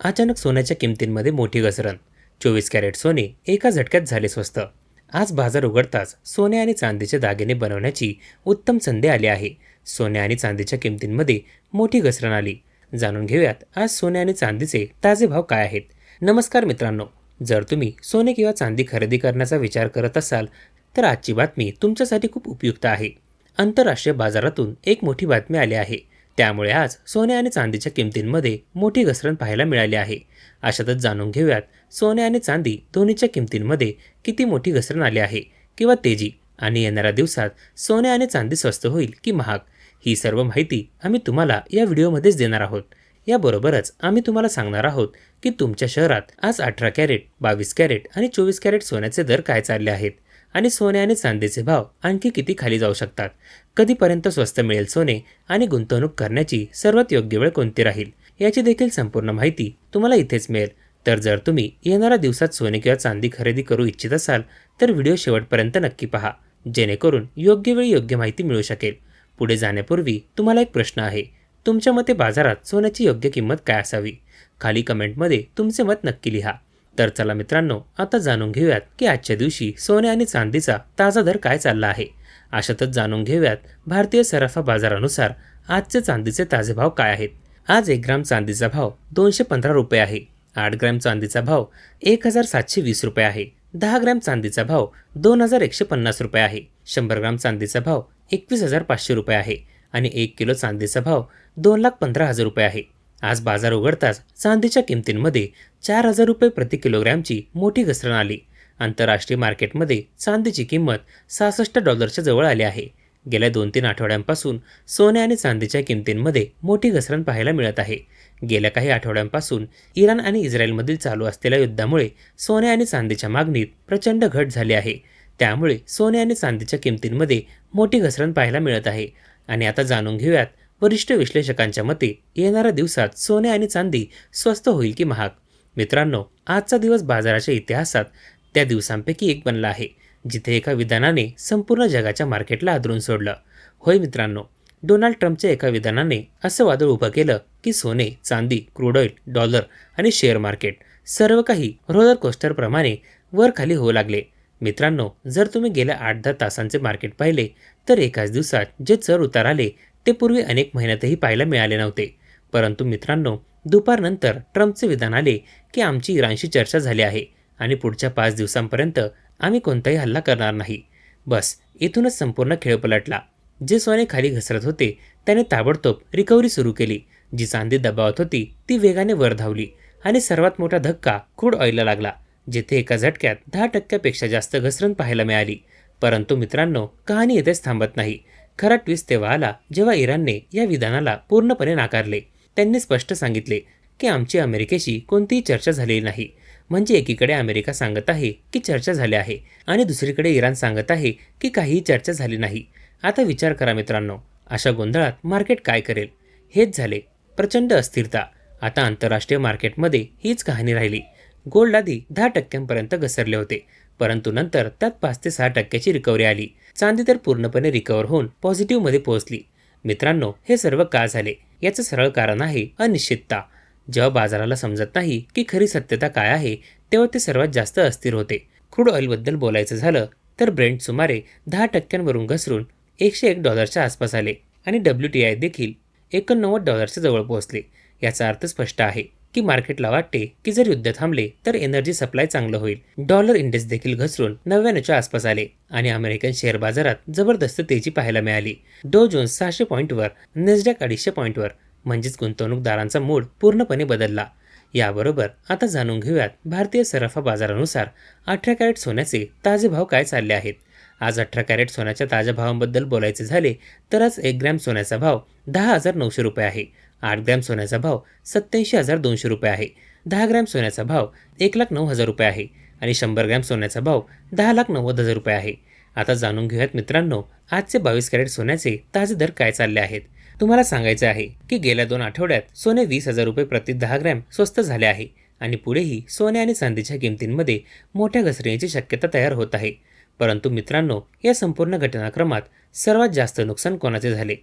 अचानक सोन्याच्या किमतींमध्ये मोठी घसरण. 24 कॅरेट सोने एका झटक्यात झाले स्वस्त. आज बाजार उघडताच सोने आणि चांदीचे दागिने बनवण्याची उत्तम संधी आली आहे. सोने आणि चांदीच्या किमतींमध्ये मोठी घसरण आली. जाणून घेऊयात आज सोने आणि चांदीचे ताजे भाव काय आहेत. नमस्कार मित्रांनो, जर तुम्ही सोने किंवा चांदी खरेदी करण्याचा विचार करत असाल तर आजची बातमी तुमच्यासाठी खूप उपयुक्त आहे. आंतरराष्ट्रीय बाजारातून एक मोठी बातमी आली आहे. त्यामुळे आज सोने आणि चांदीच्या किमतींमध्ये मोठी घसरण पाहायला मिळाली आहे. अशातच जाणून घेऊयात सोने आणि चांदी दोन्हीच्या किमतींमध्ये किती मोठी घसरण आली आहे किंवा तेजी, आणि येणाऱ्या दिवसात सोने आणि चांदी स्वस्त होईल की महाग, ही सर्व माहिती आम्ही तुम्हाला या व्हिडिओमध्येच देणार आहोत. याबरोबरच आम्ही तुम्हाला सांगणार आहोत की तुमच्या शहरात आज 18 कॅरेट, 22 कॅरेट आणि 24 कॅरेट सोन्याचे दर काय चालले आहेत आणि सोने आणि चांदीचे भाव आणखी किती खाली जाऊ शकतात. कधीपर्यंत स्वस्त मिळेल सोने आणि गुंतवणूक करण्याची सर्वात योग्य वेळ कोणती राहील याची देखील संपूर्ण माहिती तुम्हाला इथेच मिळेल. तर जर तुम्ही येणाऱ्या दिवसात सोने किंवा चांदी खरेदी करू इच्छित असाल तर व्हिडिओ शेवटपर्यंत नक्की पहा, जेणेकरून योग्य वेळी योग्य माहिती मिळू शकेल. पुढे जाण्यापूर्वी तुम्हाला एक प्रश्न आहे. तुमच्या मते बाजारात सोन्याची योग्य किंमत काय असावी? खाली कमेंटमध्ये तुमचे मत नक्की लिहा. तर चला मित्रांनो, आता जाणून घेऊयात की आजच्या दिवशी सोने आणि चांदीचा ताजा दर काय चालला आहे. अशातच जाणून घेऊयात भारतीय सराफा बाजारानुसार आजचे चांदीचे ताजे भाव काय आहेत. आज 1 ग्राम चांदीचा भाव 215 रुपये आहे. 8 ग्रॅम चांदीचा भाव 1720 रुपये आहे. 10 ग्रॅम चांदीचा भाव 2150 रुपये आहे. 100 ग्राम चांदीचा भाव 21500 रुपये आहे आणि 1 किलो चांदीचा भाव 2,15,000 रुपये आहे. आज बाजार उघडताच चांदीच्या किमतींमध्ये 4,000 रुपये प्रति किलोग्रॅमची मोठी घसरण आली. आंतरराष्ट्रीय मार्केटमध्ये चांदीची किंमत $66 जवळ आली आहे. गेल्या 2-3 आठवड्यांपासून सोने आणि चांदीच्या किमतींमध्ये मोठी घसरण पाहायला मिळत आहे. गेल्या काही आठवड्यांपासून इराण आणि इस्रायलमधील चालू असलेल्या युद्धामुळे सोने आणि चांदीच्या मागणीत प्रचंड घट झाली आहे. त्यामुळे सोने आणि चांदीच्या किमतींमध्ये मोठी घसरण पाहायला मिळत आहे. आणि आता जाणून घेऊयात वरिष्ठ विश्लेषकांच्या मते येणाऱ्या दिवसात सोने आणि चांदी स्वस्त होईल की महाग. मित्रांनो, आजचा दिवस बाजाराच्या इतिहासात त्या दिवसांपैकी एक बनला आहे जिथे एका विधानाने संपूर्ण जगाच्या मार्केटला हादरून सोडलं. होय मित्रांनो, डोनाल्ड ट्रम्पच्या एका विधानाने असं वादळ उभं केलं की सोने, चांदी, क्रूड ऑइल, डॉलर आणि शेअर मार्केट सर्व काही रोलर कोस्टरप्रमाणे वर खाली होऊ लागले. मित्रांनो, जर तुम्ही गेल्या 8-10 तासांचे मार्केट पाहिले तर एकाच दिवसात जे चढ उतार आले ते पूर्वी अनेक महिन्यातही पाहायला मिळाले नव्हते. परंतु मित्रांनो, दुपारनंतर ट्रम्पचे विधान आले की आमची इराणशी चर्चा झाली आहे आणि पुढच्या 5 दिवसांपर्यंत आम्ही कोणताही हल्ला करणार नाही. बस इथूनच संपूर्ण खेळ पलटला. जे सोने खाली घसरत होते त्याने ताबडतोब रिकव्हरी सुरू केली. जी चांदी दबावत होती ती वेगाने वर धावली आणि सर्वात मोठा धक्का क्रूड ऑइलला लागला, जिथे एका झटक्यात 10% जास्त घसरण पाहायला मिळाली. परंतु मित्रांनो, कहाणी येथेच थांबत नाही. खरा ट्विस्ट तेव्हा आला जेव्हा इराणने या विधानाला पूर्णपणे नाकारले. त्यांनी स्पष्ट सांगितले की आमची अमेरिकेशी कोणतीही चर्चा झालेली नाही. म्हणजे एकीकडे अमेरिका सांगत आहे की चर्चा झाली आहे आणि दुसरीकडे इराण सांगत आहे की काहीही चर्चा झाली नाही. आता विचार करा मित्रांनो, अशा गोंधळात मार्केट काय करेल? हेच झाले, प्रचंड अस्थिरता. आता आंतरराष्ट्रीय मार्केटमध्ये हीच कहाणी राहिली. गोल्ड आधी 10% घसरले होते, परंतु नंतर त्यात 5 ते 6% रिकव्हरी आली. चांदी तर पूर्णपणे रिकव्हर होऊन पॉझिटिव्हमध्ये पोहोचली. मित्रांनो, हे सर्व का झाले? याचं सरळ कारण आहे अनिश्चितता. जेव्हा बाजाराला समजत नाही की खरी सत्यता काय आहे तेव्हा ते सर्वात जास्त अस्थिर होते. क्रूड ऑइलबद्दल बोलायचं झालं तर ब्रेंट सुमारे 10% घसरून $101 आसपास आले आणि WTI देखील $89 जवळ पोहोचले. याचा अर्थ स्पष्ट आहे की मार्केटला वाटते की जर युद्ध थांबले तर एनर्जी सप्लाय चांगलं होईल. डॉलर इंडेक्स देखील घसरून 99च्या आसपास आले आणि अमेरिकन शेअर बाजारात जबरदस्त तेजी पाहायला मिळाली. डो जोन्स 600 पॉईंटवर, नॅस्डॅक 250 पॉईंटवर, म्हणजेच गुंतवणूकदारांचा मूड पूर्णपणे बदलला. याबरोबर आता जाणून घेऊयात भारतीय सराफा बाजारानुसार 18 कॅरेट सोन्याचे ताजे भाव काय चालले आहेत. आज 18 कॅरेट सोन्याच्या ताज्या भावांबद्दल बोलायचे झाले तर आज 1 ग्रॅम सोन्याचा भाव 10,900 रुपये आहे. 8 ग्रॅम सोन्याचा भाव 87,200 रुपये आहे. 10 ग्रॅम सोन्याचा भाव 1,09,000 रुपये आहे आणि 100 ग्रॅम सोन्याचा भाव 10,90,000 रुपये आहे. आता जाणून घेऊयात मित्रांनो, आजचे 22 कॅरेट सोन्याचे ताजे दर काय चालले आहेत. तुम्हाला सांगायचे आहे की गेल्या 2 आठवड्यात सोने 20,000 रुपये प्रति 10 ग्रॅम स्वस्त झाले आहे आणि पुढेही सोने आणि चांदीच्या किमतींमध्ये मोठ्या घसरणीची शक्यता तयार होत आहे. परंतु मित्रांनो, या संपूर्ण घटनाक्रमात सर्वात जास्त नुकसान कोणाचे झाले?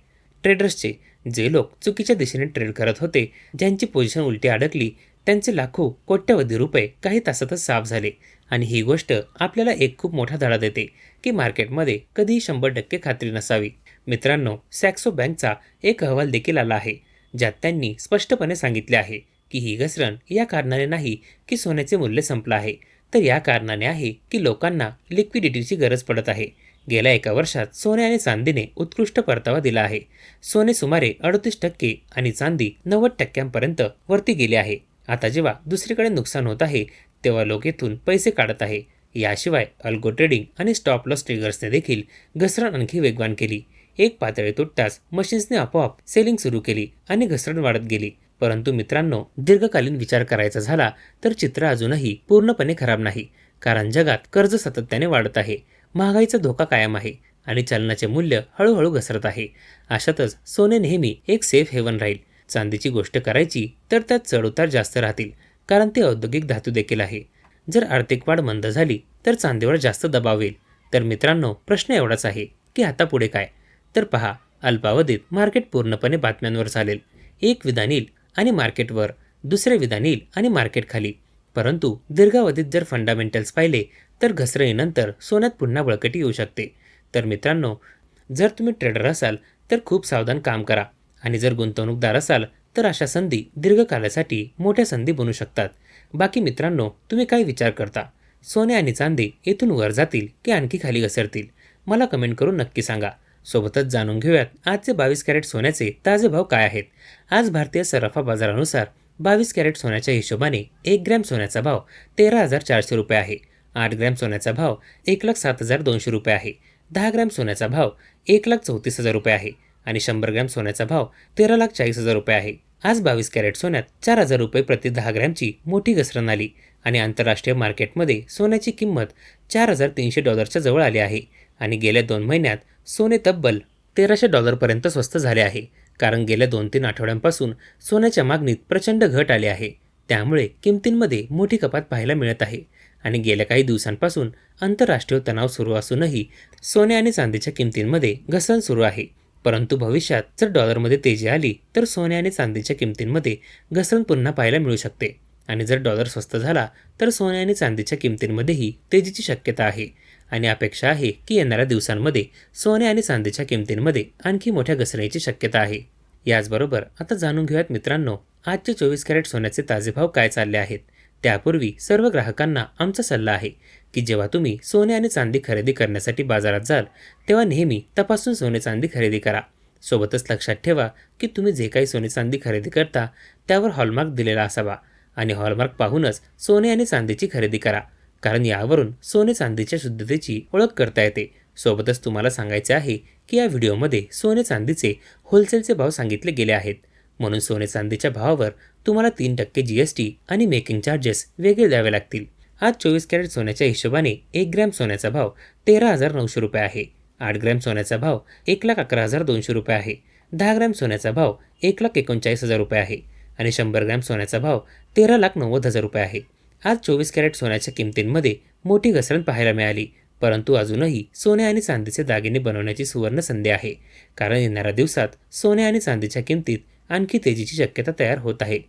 ट्रेडर्सचे. जे लोक चुकीच्या दिशेने ट्रेड करत होते, ज्यांची पोझिशन उलटी अडकली त्यांचे लाखो कोट्यवधी रुपये काही तासातच साफ झाले. आणि ही गोष्ट आपल्याला एक खूप मोठा धडा देते की मार्केटमध्ये कधीही 100% खात्री नसावी. मित्रांनो, सॅक्सो बँकचा एक अहवाल देखील आला आहे, ज्यात त्यांनी स्पष्टपणे सांगितले आहे की ही घसरण या कारणाने नाही की सोन्याचे मूल्य संपलं आहे, तर या कारणाने आहे की लोकांना लिक्विडिटीची गरज पडत आहे. गेल्या एका वर्षात सोने आणि चांदीने उत्कृष्ट परतावा दिला आहे. सोने सुमारे 38% आणि चांदी 90% वरती गेले आहे. आता जेव्हा दुसरीकडे नुकसान होत आहे, तेव्हा लोक येथून पैसे काढत आहे. याशिवाय अल्गो ट्रेडिंग आणि स्टॉप लॉस ट्रिगर्सने देखील घसरण आणखी वेगवान केली. एक पातळी तुटताच मशीन्सने आपोआप सेलिंग सुरू केली आणि घसरण वाढत गेली. परंतु मित्रांनो, दीर्घकालीन विचार करायचा झाला तर चित्र अजूनही पूर्णपणे खराब नाही. कारण जगात कर्ज सातत्याने वाढत आहे, महागाईचा धोका कायम आहे आणि चलनाचे मूल्य हळूहळू घसरत आहे. अशातच सोने नेहमी एक सेफ हेवन राहील. चांदीची गोष्ट करायची तर त्यात चढउतार जास्त राहतील, कारण ते औद्योगिक धातू देखील आहे. जर आर्थिक वाढ मंद झाली तर चांदीवर जास्त दबाव येईल. तर मित्रांनो, प्रश्न एवढाच आहे की आता पुढे काय? तर पहा, अल्पावधीत मार्केट पूर्णपणे बातम्यांवर चालेल. एक विधान येईल आणि मार्केटवर, दुसरे विधान येईल आणि मार्केट खाली. परंतु दीर्घावधीत जर फंडामेंटल्स पाहिले तर घसरणीनंतर सोन्यात पुन्हा बळकटी येऊ शकते. तर मित्रांनो, जर तुम्ही ट्रेडर असाल तर खूप सावधान काम करा, आणि जर गुंतवणूकदार असाल तर अशा संधी दीर्घकालासाठी मोठ्या संधी बनू शकतात. बाकी मित्रांनो, तुम्ही काय विचार करता? सोने आणि चांदी येथून वर जातील की आणखी खाली घसरतील? मला कमेंट करून नक्की सांगा. सोबतच जाणून घेऊयात आजचे 22 कॅरेट सोन्याचे ताजे भाव काय आहेत. आज भारतीय सराफा बाजारानुसार 22 कॅरेट सोन्याच्या हिशोबाने 1 ग्रॅम सोन्याचा भाव 13,400 रुपये आहे. 8 ग्रॅम सोन्याचा भाव 1,07,200 रुपये आहे. 10 ग्रॅम सोन्याचा भाव 1,34,000 रुपये आहे आणि 100 ग्रॅम सोन्याचा भाव 13,40,000 रुपये आहे. आज 22 कॅरेट सोन्यात 4,000 रुपये प्रति 10 ग्रॅमची मोठी घसरण आली आणि आंतरराष्ट्रीय मार्केटमध्ये सोन्याची किंमत $4,300च्या जवळ आली आहे. आणि गेल्या 2 महिन्यात सोने तब्बल $1,300 स्वस्त झाले आहे, कारण गेल्या 2-3 आठवड्यांपासून सोन्याच्या मागणीत प्रचंड घट आली आहे. त्यामुळे किमतींमध्ये मोठी कपात पाहायला मिळत आहे. आणि गेल्या काही दिवसांपासून आंतरराष्ट्रीय तणाव सुरू असूनही सोने आणि चांदीच्या किमतींमध्ये घसरण सुरू आहे. परंतु भविष्यात जर डॉलरमध्ये तेजी आली तर सोने आणि चांदीच्या किमतींमध्ये घसरण पुन्हा पाहायला मिळू शकते. आणि जर डॉलर स्वस्त झाला तर सोने आणि चांदीच्या किमतींमध्येही तेजीची शक्यता आहे. आणि अपेक्षा आहे की येणाऱ्या दिवसांमध्ये सोने आणि चांदीच्या किमतींमध्ये आणखी मोठ्या घसरणीची शक्यता आहे. याचबरोबर आता जाणून घेऊयात मित्रांनो, आजचे 24 कॅरेट सोन्याचे ताजे भाव काय चालले आहेत. त्यापूर्वी सर्व ग्राहकांना आमचा सल्ला आहे की जेव्हा तुम्ही सोने आणि चांदी खरेदी करण्यासाठी बाजारात जाल तेव्हा नेहमी तपासून सोने चांदी खरेदी करा. सोबतच लक्षात ठेवा की तुम्ही जे काही सोने चांदी खरेदी करता त्यावर हॉलमार्क दिलेला असावा आणि हॉलमार्क पाहूनच सोने आणि चांदीची खरेदी करा, कारण यावरून सोने चांदीच्या शुद्धतेची ओळख करता येते. सोबतच तुम्हाला सांगायचे आहे की या व्हिडिओमध्ये सोने चांदीचे होलसेलचे भाव सांगितले गेले आहेत, म्हणून सोने चांदीच्या भावावर तुम्हाला 3% GST आणि मेकिंग चार्जेस वेगळे द्यावे लागतील. आज 24 कॅरेट सोन्याच्या हिशोबाने 1 ग्रॅम सोन्याचा भाव 13,900 रुपये आहे. 8 ग्रॅम सोन्याचा भाव 1,11,200 रुपये आहे. 10 ग्रॅम सोन्याचा भाव 1,39,000 रुपये आहे आणि 100 ग्रॅम सोन्याचा भाव 13,90,000 रुपये आहे. आज 24 कॅरेट सोन्याच्या किमतींमध्ये मोठी घसरण पाहायला मिळाली, परंतु अजूनही सोने आणि चांदीचे दागिने बनवण्याची सुवर्ण संधी आहे, कारण येणाऱ्या दिवसात सोने आणि चांदीच्या किमतीत आणखी तेजीची शक्यता तयार होत आहे.